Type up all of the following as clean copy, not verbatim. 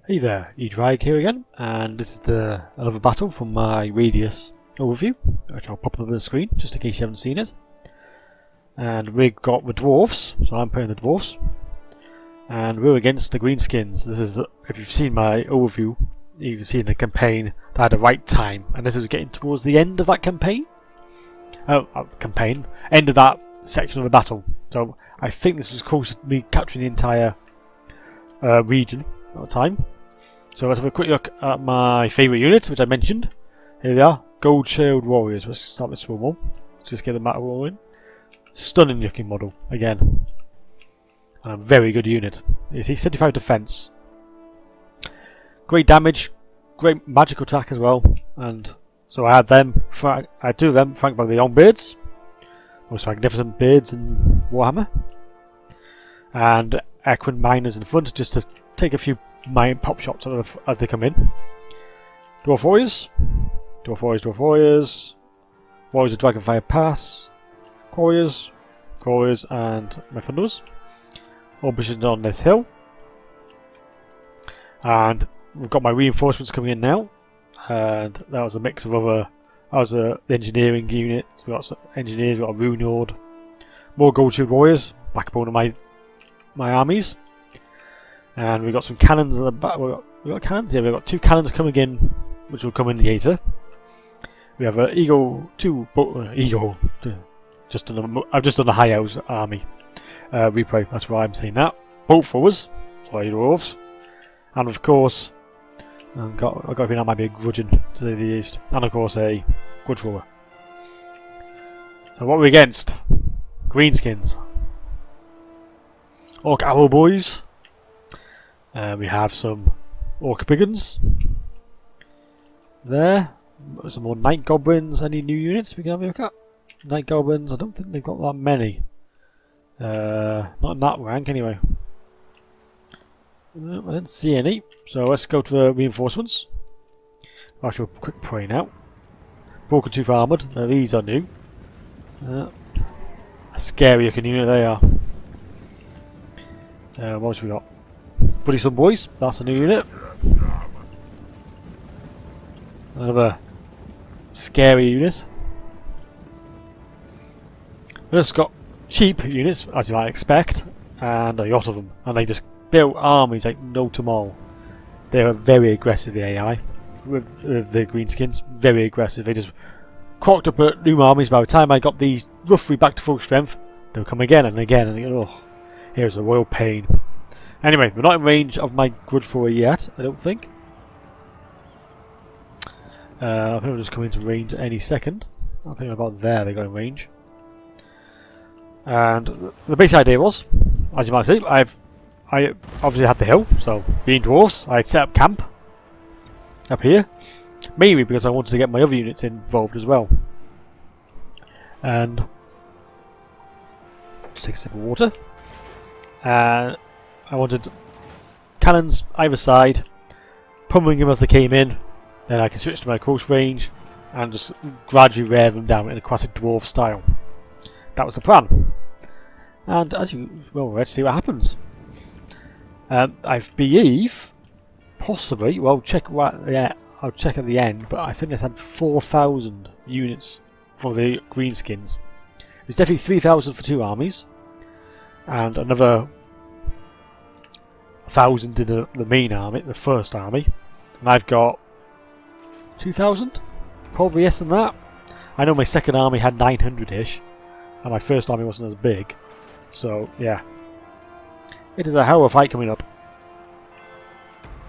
Hey there, Ddraig here again, and this is another battle from my Radious overview, which I'll pop up on the screen just in case you haven't seen it. And we've got the Dwarfs, so I'm playing the Dwarfs, and we're against the Greenskins. This is, if you've seen my overview, you can see in the campaign that I had the right time, and this is getting towards the end of that campaign. End of that section of the battle. So I think this was close to me capturing the entire region at the time. So let's have a quick look at my favourite units, which I mentioned. Here they are, Gold Shield Warriors. Let's start with one more. Let's just get the map rolling. Stunning looking model, again. And a very good unit. You see, 75 defense. Great damage, great magical attack as well. And so I had them, I had two of them flanked by the young beards. Most magnificent beards in Warhammer. And equine miners in front just to take a few mine pop shots as they come in. Dwarf Warriors. Dwarf Warriors, Dwarf Warriors. Warriors of Dragonfire Pass. Warriors. Warriors and my Thunders. All positioned on this hill. And we've got my reinforcements coming in now. And that was a mix of other... That was the engineering unit. We've got some engineers, we've got a Rune Lord. More Gold Shield Warriors. Backbone of my armies. And we've got some cannons at the back. We've got cannons? Yeah, we've got two cannons coming in, which will come in later. We have an Eagle, Eagle. I've just done the High Elves army replay. That's why I'm saying that. Both forwards, sorry, Dwarves, and of course, I've got to think that might be a grudging to the east, and of course a grudge thrower. So what are we against? Greenskins. Orc Owl Boys. We have some Orc Piggins. There. Some more Night Goblins. Any new units we can have a look at? Night Goblins, I don't think they've got that many. Not in that rank anyway. No, I didn't see any. So let's go to the reinforcements. I'll show a quick pray now. Broken Tooth Armoured. Now these are new. A scary looking unit they are. What else we got? Bloody Sun Boys, that's a new unit. Another scary unit. We've just got cheap units, as you might expect, and a lot of them. And they just built armies like no tomorrow. They were very aggressive, the AI, with the Greenskins. Very aggressive. They just crocked up at new armies. By the time I got these roughly back to full strength, they'll come again and again. And oh, here's a royal pain. Anyway, we're not in range of my grudge thrower yet, I don't think. I think we'll just come into range any second. I think about there they go in range. And the basic idea was, as you might see, I obviously had the hill, so being dwarves, I set up camp up here, mainly because I wanted to get my other units involved as well. And just take a sip of water. I wanted cannons either side, pummeling them as they came in. Then I can switch to my close range and just gradually rear them down in a classic dwarf style. That was the plan. And as you well, let's see what happens. I believe, possibly, well, I'll check at the end, but I think they had 4,000 units for the Greenskins. There's definitely 3,000 for two armies, and another 1,000 in the main army, the first army, and I've got 2,000, probably less than that. I know my second army had 900-ish, and my first army wasn't as big, so yeah. It is a hell of a fight coming up.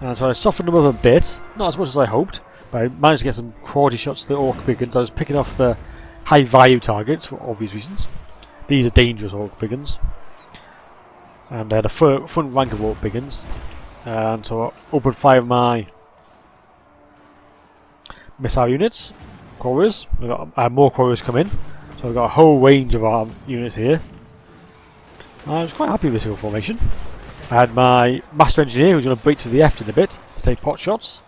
And so I softened them up a bit, not as much as I hoped, but I managed to get some quality shots to the Orc Piggins. I was picking off the high value targets for obvious reasons. These are dangerous Orc Piggins. And the front rank of Orc Piggins. And so I opened fire my missile units, Quarriers. I had more Quarriers come in, so I've got a whole range of our units here. I was quite happy with this hill formation. I had my Master Engineer who was going to break to the left in a bit to take pot shots.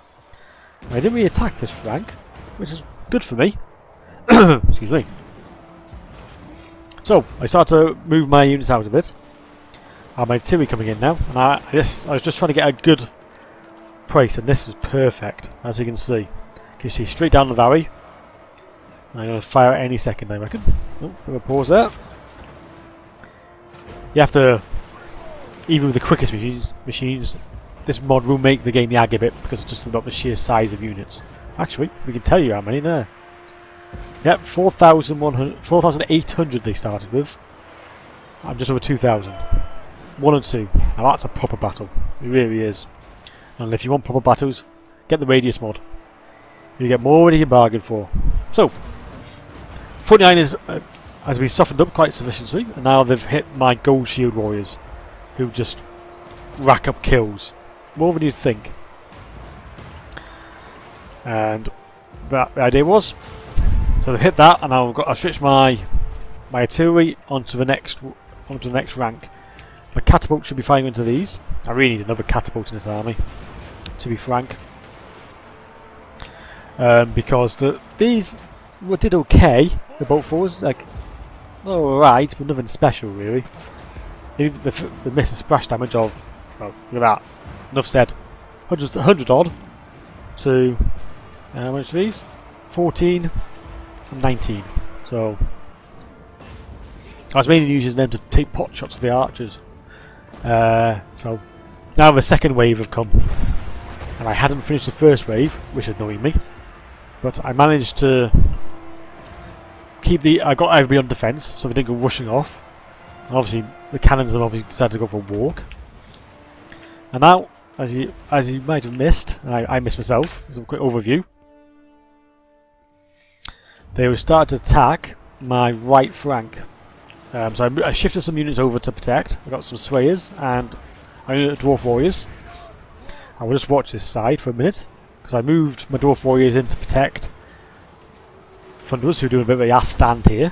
I didn't really attack this flank, which is good for me. Excuse me. So I started to move my units out a bit. I have my artillery coming in now, and I was just trying to get a good place, and this is perfect, as you can see. You can see straight down the valley. I'm going to fire at any second, I reckon. Oh, bit of a pause there. You have to, even with the quickest machines, this mod will make the game lag a bit because it's just about the sheer size of units. Actually, we can tell you how many there. Yep, 4,800 they started with. I'm just over 2,000. 1 and 2. Now that's a proper battle. It really is. And if you want proper battles, get the Radious mod. You get more than you can bargain for. So, 49 has been softened up quite sufficiently, and now they've hit my gold shield warriors, who just rack up kills. More than you'd think. And the idea was, so they hit that, and I've switched my artillery onto the next rank. My catapult should be firing into these. I really need another catapult in this army, to be frank, because these did okay. The bolt fours, like, alright, but nothing special really. They missed a splash damage of, well, look at that. Enough said. 100 odd. So, how much are these? 14 and 19. So, I was mainly using them to take pot shots of the archers. So, now the second wave have come. And I hadn't finished the first wave, which annoyed me. But I managed to I got everybody on defence, so they didn't go rushing off. And obviously, the cannons have obviously decided to go for a walk. And now, as you might have missed, I missed myself, as a quick overview, they will start to attack my right flank. So I shifted some units over to protect. I got some Swayers and I got Dwarf Warriors. I will just watch this side for a minute, because I moved my Dwarf Warriors in to protect Thunderers, who are doing a bit of a ass stand here,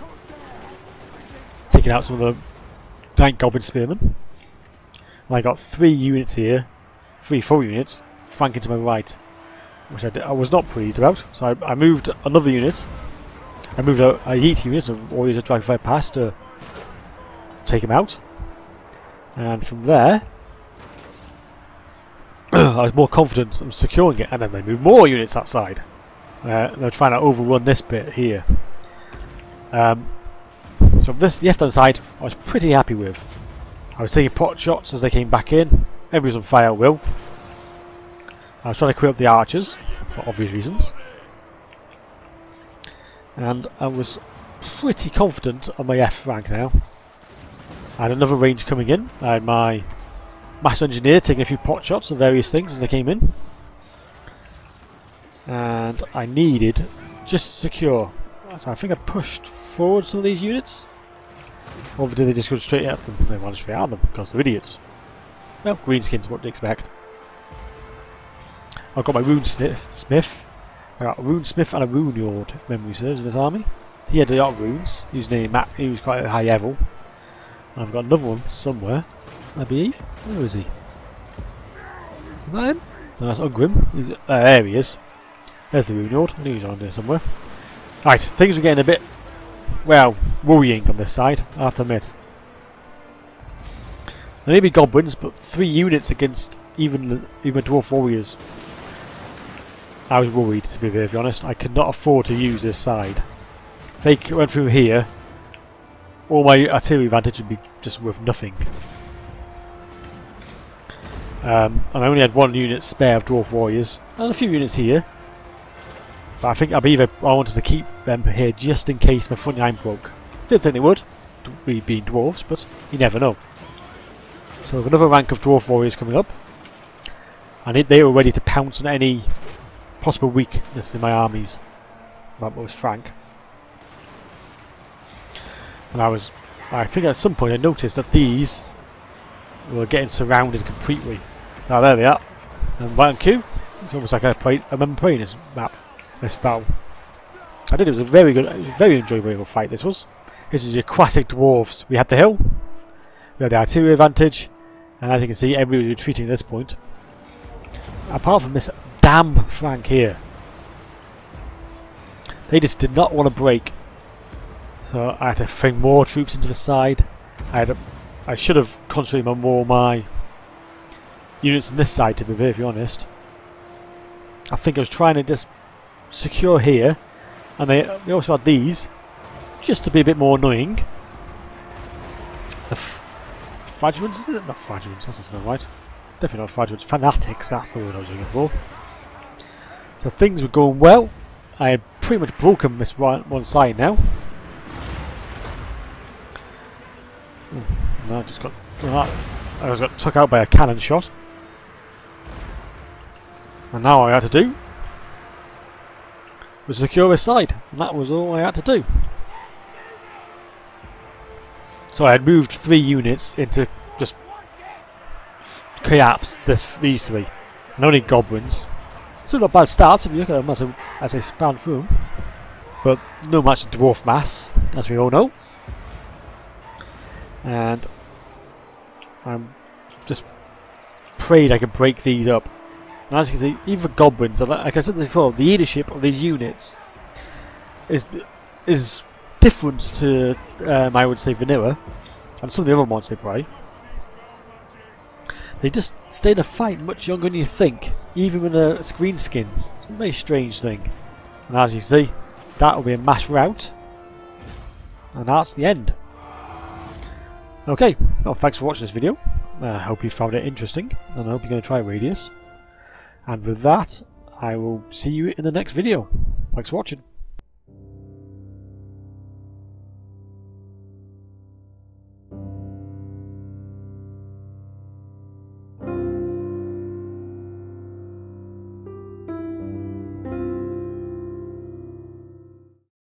taking out some of the giant Goblin Spearmen. And I got 3 units here, 3 full units, flanking to my right, which I was not pleased about. So I moved another unit. I moved a Yeet unit of Warriors that drive right past to take him out. And from there, I was more confident of securing it, and then they moved more units that side. They're trying to overrun this bit here. So the left-hand side I was pretty happy with. I was taking pot shots as they came back in. Everybody was on fire at will. I was trying to clear up the archers, for obvious reasons. And I was pretty confident on my F rank now. I had another range coming in. I had my Master Engineer taking a few pot shots of various things as they came in. And I needed just secure. So I think I pushed forward some of these units. Or did they just go straight at them? They went straight at them because they're idiots. Well, Greenskins, what do you expect? I've got my Rune Smith. I got a Rune Smith and a Rune Lord, if memory serves, in his army. He had a lot of runes. He was quite a high level. And I've got another one somewhere, I believe. Where is he? Is that him? No, that's Ungrim. There he is. There's the Rune Lord. I knew he was on there somewhere. Right, things are getting a bit, well, worrying on this side, I have to admit. There may be goblins, but 3 units against even Dwarf Warriors. I was worried, to be very honest. I could not afford to use this side. If they went through here, all my artillery advantage would be just worth nothing. And I only had 1 unit spare of Dwarf Warriors, and a few units here. But I wanted to keep them here just in case my front line broke. Didn't think they would, we being dwarves, but you never know. So we have another rank of Dwarf Warriors coming up. And they were ready to pounce on any possible weakness in my armies. That was frank. And I think at some point I noticed that these were getting surrounded completely. Now there they are. And right on cue. It's almost like I remember playing this map. This battle. I did. It was a very good, very enjoyable fight. This was. This is your classic dwarves. We had the hill, we had the artillery advantage, and as you can see, everybody was retreating at this point. Apart from this damn flank here, they just did not want to break. So I had to bring more troops into the side. I should have concentrated on more of my units on this side, to be very honest. I think I was trying to just secure here, and they also had these just to be a bit more annoying. The Fragilants, is it? Not Fragilants, that's not right. Definitely not Fragilants. Fanatics, that's the word I was looking for. So things were going well. I had pretty much broken this one side now. And I just got took out by a cannon shot. And now all I had to do was secure this side, and that was all I had to do. So I had moved 3 units into just collapse these 3, and only goblins. Still not a bad start if you look at them as they span through them, but no match to dwarf mass, as we all know. And I'm just prayed I could break these up. And as you can see, even goblins, like I said before, the leadership of these units is different to, I would say, vanilla, and some of the other mods they play. They just stay in a fight much younger than you think, even when it's Greenskins. It's a very strange thing. And as you see, that will be a mass rout, and that's the end. Okay, well, thanks for watching this video. I hope you found it interesting, and I hope you're going to try Radious. And with that, I will see you in the next video. Thanks for watching.